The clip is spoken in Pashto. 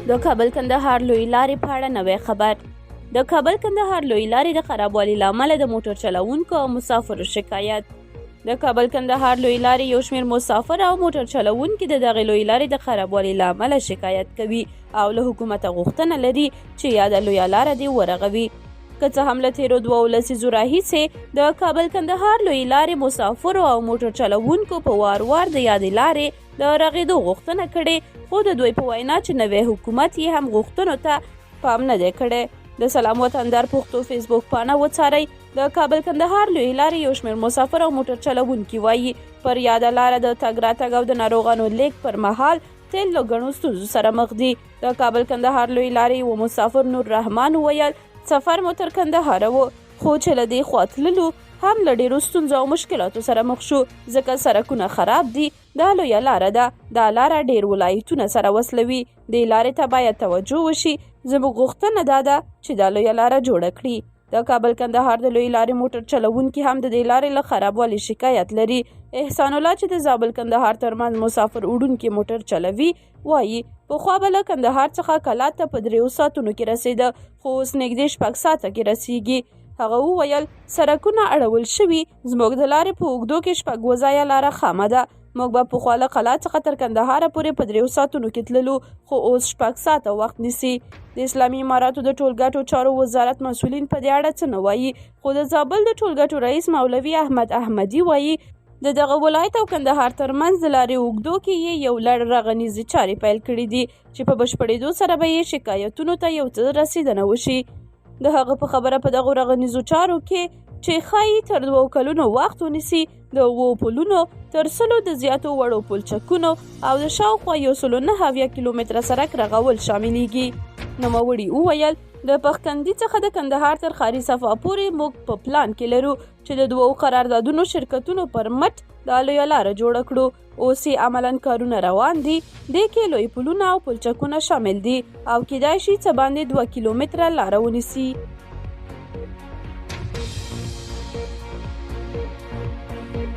د کابل کندهار لوی لارې په اړه نوی خبر. د کابل کندهار لوی لارې د خرابوالي له امله د موټر چلوونکو او مسافرو شکایت. د کابل کندهار لوی لارې یو شمېر مسافر او موټر چلوونکي د دغې لوی لارې د خرابوالي له امله شکایت کوي او له حکومته غوښتنه لري چې یاده لویه لاره دې ورغوي. که څه هم له تېرو 2 لسیزو راهیسې د کابل کندهار لوی لارې مسافرو او موټر چلوونکو په وار وار د یادې لارې د رغېدو غوښتنه کړې، خو د دوی په وینا چې نوی حکومت یې هم غوښتنو ته پام نه دی کړی. د سلام وطندار پښتو فیسبوک پاڼه وڅارئ. د کابل کندهار لوی لارې یو شمېر مسافر او موټر چلوونکي وایي پر یاده لاره د تګ راتګ او د ناروغانو لیږد پر مهال تل له ګڼو ستونزو سره مخ دي. د کابل کندهار لوی لارې یو مسافر نور رحمان وویل سفر مو تر کندهار و، خو چې له دې خوا تللو هم له ډېرو ستونزو او مشکلاتو سره مخ شو، ځکه سړکونه خراب دي. دا لویه لاره ده، دا لاره ډېر ولایتونه سره وصلوي. دې لارې ته باید توجه وشي. زموږ غوښتنه دا ده چې دا لویه لاره جوړه کړي. د کابل کندهار د لوی لارې موټر چلوونکي هم د دې لارې له خرابوالي شکایت لري. احسان الله چې د زابل کندهار ترمنځ مسافر وړونکي موټر چلوي وایي پخوا به له کندهار څخه کلات ته په 3 ساعتونو کې رسېده، خو اوس نږدې 6 ساعته کې رسیږي. هغه وویل سړکونه اړول شوي، زموږ د لارې په اوږدو کې 6 وځایه لاره خامه ده. موږ به پخوا له قلات څخه تر کندهاره پورې په 3 ساعتونو کې تللو، خو اوس 6 ساعته وخت نیسي. د اسلامي اماراتو د ټولګټو چارو وزارت مسؤلین په دې اړه څه نه وایي، خو د زابل د ټولګټو رئیس مولوي احمد احمدي وایي د دغه ولایت او کندهار ترمنځ د لارې اوږدو کې یې یو لړ رغنیزې چارې پیل کړي دي چې په بشپړېدو سره به یې شکایتونو ته یو څه رسیدنه وشي. د هغه په خبره په دغو رغنیزو چارو کې چې ښایي تر 2 کلونو وخت ونیسي، د 7 پلونو تر 100 د زیاتو وړو پلچکونو او د شاوخوا 109 کیلومتره سړک رغول شاملېږي. نوموړي وویل د پخکندي څخه د کندهار تر ښاري صفا پورې موږ په پلان کې لرو چې د 2 قراردادونو شرکتونو پر مټ دا لویه لاره جوړه کړو. اوس یې عملاً کارونه روان دي. دې کې لوی پلونه او پلچکونه شامل دي او کیدای شي څه باندې 2 کیلومتره لاره ونیسي.